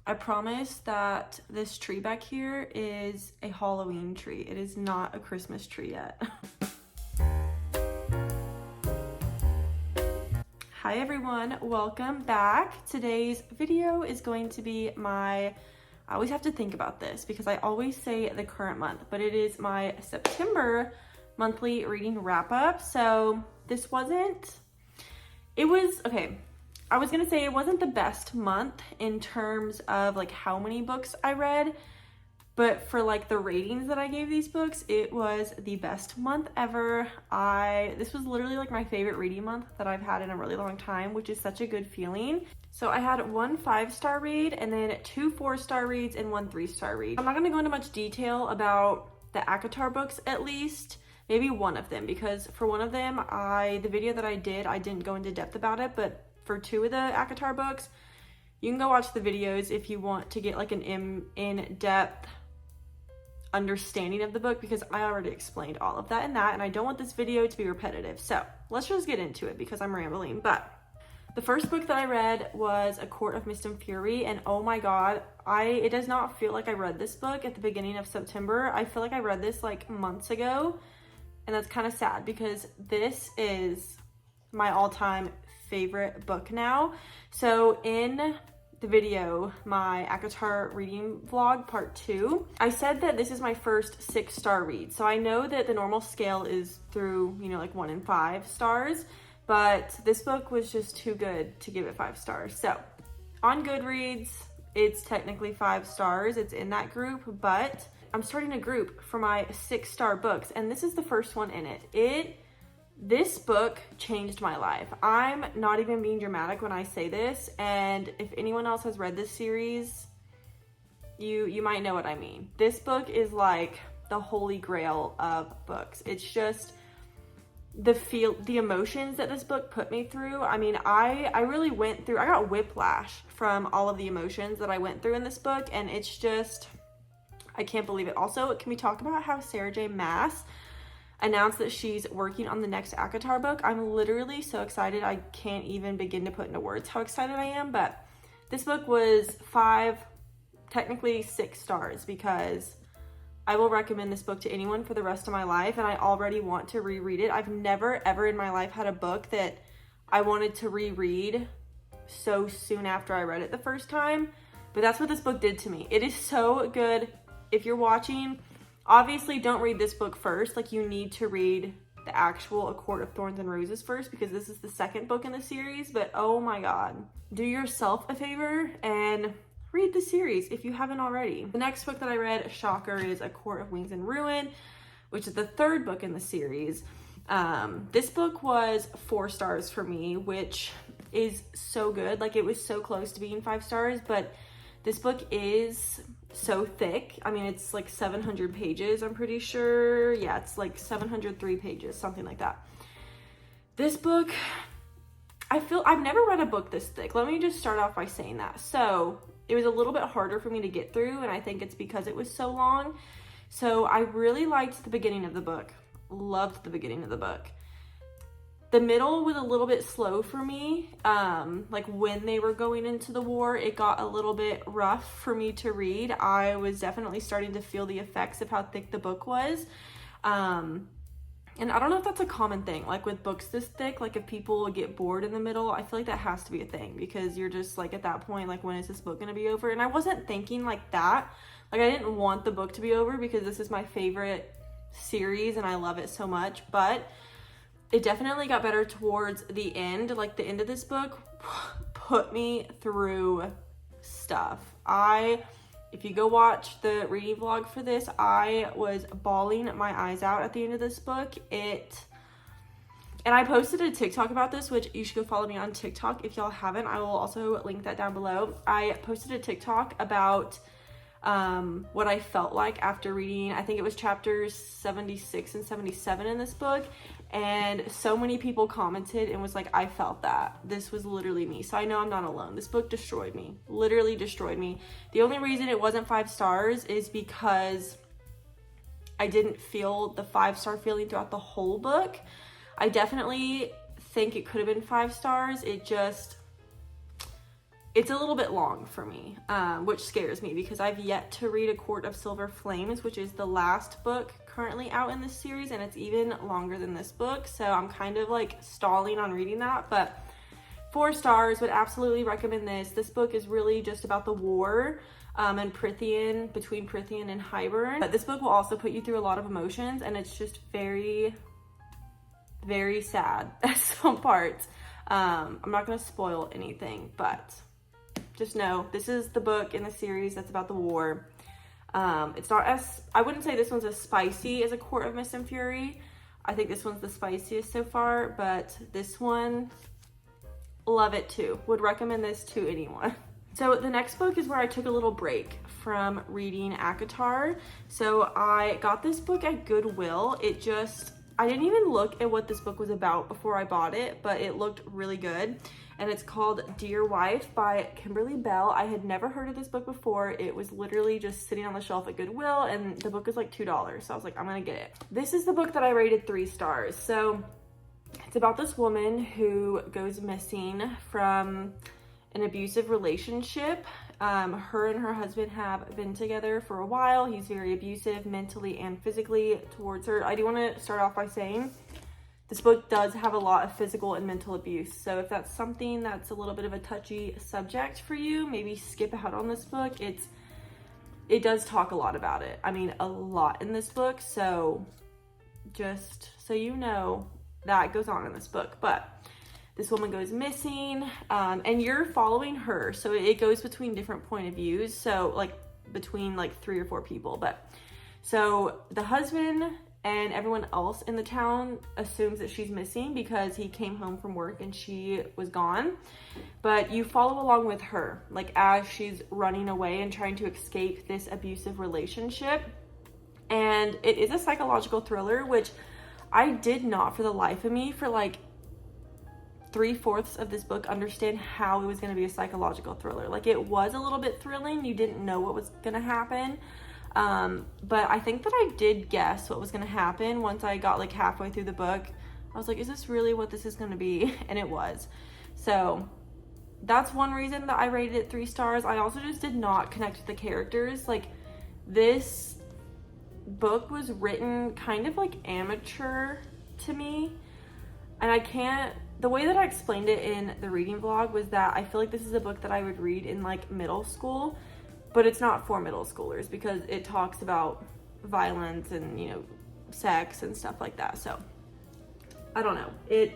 I promise that this tree back here is a Halloween tree. It is not a Christmas tree yet. Hi everyone, welcome back. Today's video is going to be I always have to think about this because I always say the current month, but it is my September monthly reading wrap up. So this I was gonna say it wasn't the best month in terms of like how many books I read, but for like the ratings that I gave these books, it was the best month ever. This was literally like my favorite reading month that I've had in a really long time, which is such a good feeling. So I had 1 5-star read and then 2 4-star reads and 1 3-star read. I'm not gonna go into much detail about the ACOTAR books, at least maybe one of them, because for one of them, the video that I didn't go into depth about it, but for 2 of the ACOTAR books, you can go watch the videos if you want to get like an in-depth understanding of the book, because I already explained all of that and I don't want this video to be repetitive. So let's just get into it because I'm rambling. But the first book that I read was A Court of Mist and Fury, and oh my god, it does not feel like I read this book at the beginning of September. I feel like I read this like months ago, and that's kind of sad because this is my all-time favorite book now. So in the video, my ACOTAR reading vlog part 2, I said that this is my first 6-star read. So I know that the normal scale is through, like 1 and 5 stars, but this book was just too good to give it 5 stars. So on Goodreads, it's technically 5 stars. It's in that group, but I'm starting a group for my 6-star books, and this is the first one in it. This book changed my life. I'm not even being dramatic when I say this, and if anyone else has read this series, you might know what I mean. This book is like the holy grail of books. It's just the emotions that this book put me through. I mean, I really went through, I got whiplash from all of the emotions that I went through in this book, and it's just, I can't believe it. Also, can we talk about how Sarah J. Maas announced that she's working on the next ACOTAR book? I'm literally so excited. I can't even begin to put into words how excited I am. But this book was 5, technically 6 stars, because I will recommend this book to anyone for the rest of my life, and I already want to reread it. I've never ever in my life had a book that I wanted to reread so soon after I read it the first time, but that's what this book did to me. It is so good. If you're watching, obviously don't read this book first. Like, you need to read the actual A Court of Thorns and Roses first, because this is the second book in the series. But oh my god, do yourself a favor and read the series if you haven't already. The next book that I read, shocker, is A Court of Wings and Ruin, which is the 3rd book in the series. This book was 4 stars for me, which is so good. Like, it was so close to being 5 stars, but this book is so thick. I mean, it's like 700 pages, I'm pretty sure. Yeah, it's like 703 pages, something like that. This book, I've never read a book this thick. Let me just start off by saying that. So it was a little bit harder for me to get through, and I think it's because it was so long. So I really liked the beginning of the book. Loved the beginning of the book. The middle was a little bit slow for me. Like when they were going into the war, it got a little bit rough for me to read. I was definitely starting to feel the effects of how thick the book was. And I don't know if that's a common thing, like with books this thick, like if people get bored in the middle, I feel like that has to be a thing, because you're just like at that point, like, when is this book gonna be over? And I wasn't thinking like that. Like, I didn't want the book to be over because this is my favorite series and I love it so much, but it definitely got better towards the end. Like, the end of this book put me through stuff. If you go watch the reading vlog for this, I was bawling my eyes out at the end of this book. And I posted a TikTok about this, which you should go follow me on TikTok if y'all haven't. I will also link that down below. I posted a TikTok about what I felt like after reading, I think it was chapters 76 and 77 in this book, and so many people commented and was like, I felt that. This was literally me. So I know I'm not alone. This book destroyed me, literally destroyed me. The only reason it wasn't 5 stars is because I didn't feel the 5-star feeling throughout the whole book. I definitely think it could have been 5 stars. it's a little bit long for me, which scares me because I've yet to read A Court of Silver Flames, which is the last book currently out in this series, and it's even longer than this book, so I'm kind of like stalling on reading that. But 4 stars, would absolutely recommend this. This book is really just about the war and Prithian, between Prithian and Hybern. But this book will also put you through a lot of emotions, and it's just very, very sad at some parts. I'm not going to spoil anything, but just know this is the book in the series that's about the war. It's not as, I wouldn't say this one's as spicy as A Court of Mist and Fury. I think this one's the spiciest so far, but this one, love it too. Would recommend this to anyone. So the next book is where I took a little break from reading ACOTAR. So I got this book at Goodwill. I didn't even look at what this book was about before I bought it, but it looked really good. And it's called Dear Wife by Kimberly Bell. I had never heard of this book before. It was literally just sitting on the shelf at Goodwill, and the book was like $2. So I was like, I'm gonna get it. This is the book that I rated 3 stars. So it's about this woman who goes missing from an abusive relationship. Her and her husband have been together for a while. He's very abusive mentally and physically towards her. I do want to start off by saying this book does have a lot of physical and mental abuse. So if that's something that's a little bit of a touchy subject for you, maybe skip out on this book. It does talk a lot about it. I mean, a lot in this book. So just so you know, that goes on in this book. But this woman goes missing, and you're following her. So it goes between different point of views. So like between like 3 or 4 people. But so the husband and everyone else in the town assumes that she's missing because he came home from work and she was gone. But you follow along with her, like as she's running away and trying to escape this abusive relationship. And it is a psychological thriller, which I did not, for the life of me, for like 3/4 of this book, understand how it was going to be a psychological thriller. Like, it was a little bit thrilling. You didn't know what was going to happen. But I think that I did guess what was going to happen once I got like halfway through the book. I was like, is this really what this is going to be? And it was. So that's one reason that I rated it 3 stars. I also just did not connect with the characters. Like, this book was written kind of like amateur to me. And the way that I explained it in the reading vlog was that I feel like this is a book that I would read in like middle school, but it's not for middle schoolers because it talks about violence and, you know, sex and stuff like that. So I don't know. It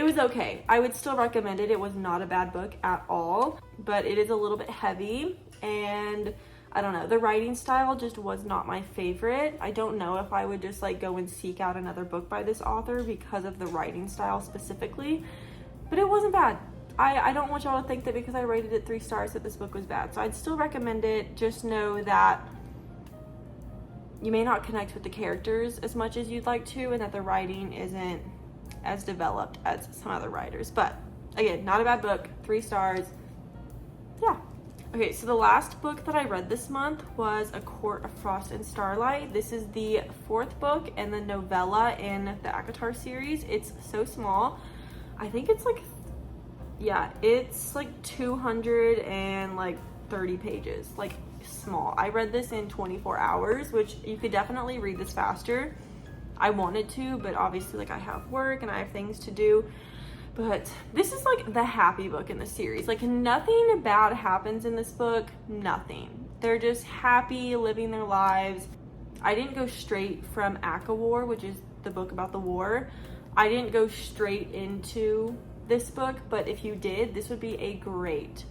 was okay. I would still recommend it. It was not a bad book at all, but it is a little bit heavy, and I don't know, the writing style just was not my favorite. I don't know if I would just like go and seek out another book by this author because of the writing style specifically, but it wasn't bad. I don't want y'all to think that because I rated it 3 stars that this book was bad. So I'd still recommend it. Just know that you may not connect with the characters as much as you'd like to, and that the writing isn't as developed as some other writers. But again, not a bad book, 3 stars. Yeah. Okay, so the last book that I read this month was A Court of Frost and Starlight. This is the 4th book and the novella in the ACOTAR series. It's so small. I think it's like, yeah, it's like 230 pages, like small. I read this in 24 hours, which you could definitely read this faster. I wanted to, but obviously like I have work and I have things to do. But this is like the happy book in the series. Like, nothing bad happens in this book, nothing. They're just happy, living their lives. I didn't go straight from ACOWAR, which is the book about the war. I didn't go straight into this book, but if you did, this would be a great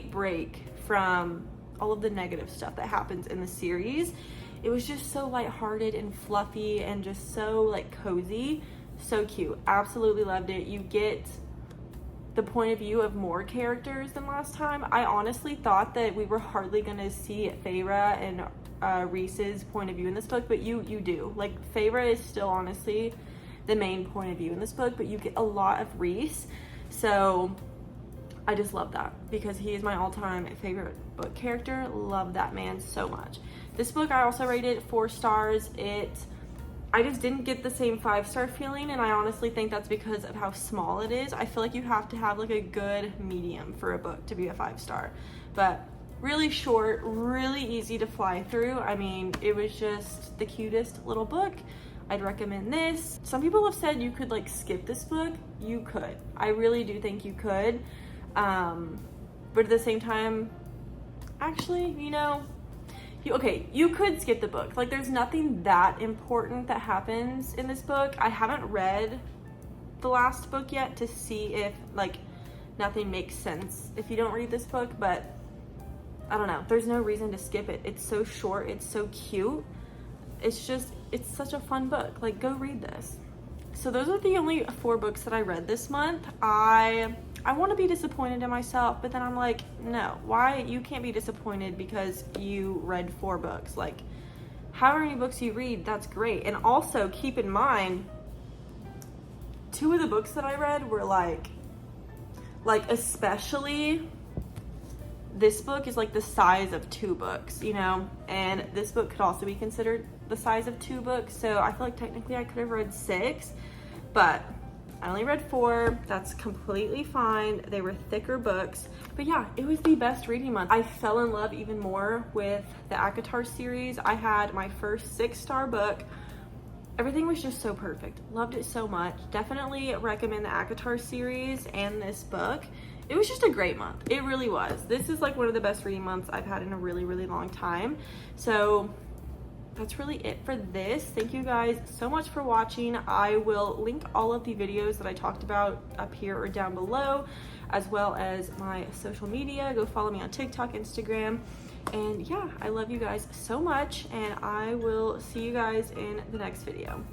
break from all of the negative stuff that happens in the series. It was just so lighthearted and fluffy and just so like cozy. So cute. Absolutely loved it. You get the point of view of more characters than last time. I honestly thought that we were hardly going to see Feyre and Rhys's point of view in this book, but you do. Like, Feyre is still honestly the main point of view in this book, but you get a lot of Rhys. So I just love that because he is my all-time favorite book character. Love that man so much. This book I also rated 4 stars. It I just didn't get the same 5-star feeling, and I honestly think that's because of how small it is. I feel like you have to have like a good medium for a book to be a 5-star, but really short, really easy to fly through. I mean, it was just the cutest little book. I'd recommend this. Some people have said you could like skip this book. You could. I really do think you could. But at the same time, actually, you know, you could skip the book. Like, there's nothing that important that happens in this book. I haven't read the last book yet to see if like nothing makes sense if you don't read this book, but I don't know. There's no reason to skip it. It's so short. It's so cute. It's such a fun book. Like, go read this. So those are the only 4 books that I read this month. I want to be disappointed in myself, but then I'm like, no, why? You can't be disappointed because you read 4 books. Like, however many books you read, that's great. And also keep in mind, 2 of the books that I read were like especially this book is like the size of 2 books, you know, and this book could also be considered the size of 2 books. So I feel like technically I could have read 6, but I only read 4. That's completely fine. They were thicker books, but yeah, it was the best reading month. I fell in love even more with the ACOTAR series. I had my first 6-star book. Everything was just so perfect. Loved it so much. Definitely recommend the ACOTAR series and this book. It was just a great month. It really was. This is like one of the best reading months I've had in a really, really long time. So that's really it for this. Thank you guys so much for watching. I will link all of the videos that I talked about up here or down below, as well as my social media. Go follow me on TikTok, Instagram. And yeah, I love you guys so much, and I will see you guys in the next video.